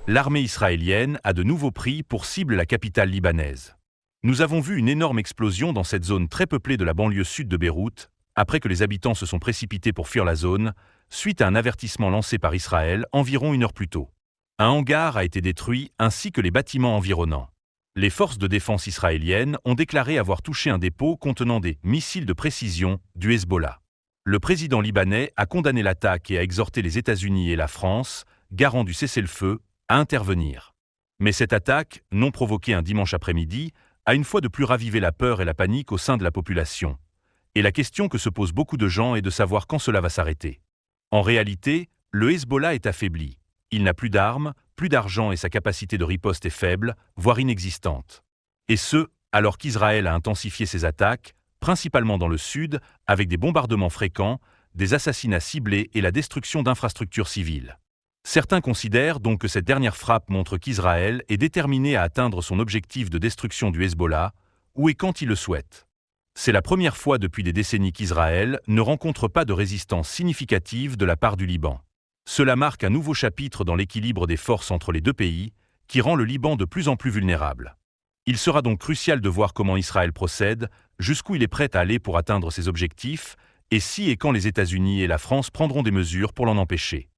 L'armée israélienne a de nouveau pris pour cible la capitale libanaise. Nous avons vu une énorme explosion dans cette zone très peuplée de la banlieue sud de Beyrouth, après que les habitants se sont précipités pour fuir la zone, suite à un avertissement lancé par Israël environ une heure plus tôt. Un hangar a été détruit ainsi que les bâtiments environnants. Les forces de défense israéliennes ont déclaré avoir touché un dépôt contenant des missiles de précision du Hezbollah. Le président libanais a condamné l'attaque et a exhorté les États-Unis et la France, garants du cessez-le-feu, à intervenir. Mais cette attaque, non provoquée un dimanche après-midi, a une fois de plus ravivé la peur et la panique au sein de la population. Et la question que se posent beaucoup de gens est de savoir quand cela va s'arrêter. En réalité, le Hezbollah est affaibli. Il n'a plus d'armes, plus d'argent et sa capacité de riposte est faible, voire inexistante. Et ce, alors qu'Israël a intensifié ses attaques, principalement dans le sud, avec des bombardements fréquents, des assassinats ciblés et la destruction d'infrastructures civiles. Certains considèrent donc que cette dernière frappe montre qu'Israël est déterminé à atteindre son objectif de destruction du Hezbollah, où et quand il le souhaite. C'est la première fois depuis des décennies qu'Israël ne rencontre pas de résistance significative de la part du Liban. Cela marque un nouveau chapitre dans l'équilibre des forces entre les deux pays, qui rend le Liban de plus en plus vulnérable. Il sera donc crucial de voir comment Israël procède, jusqu'où il est prêt à aller pour atteindre ses objectifs, et si et quand les États-Unis et la France prendront des mesures pour l'en empêcher.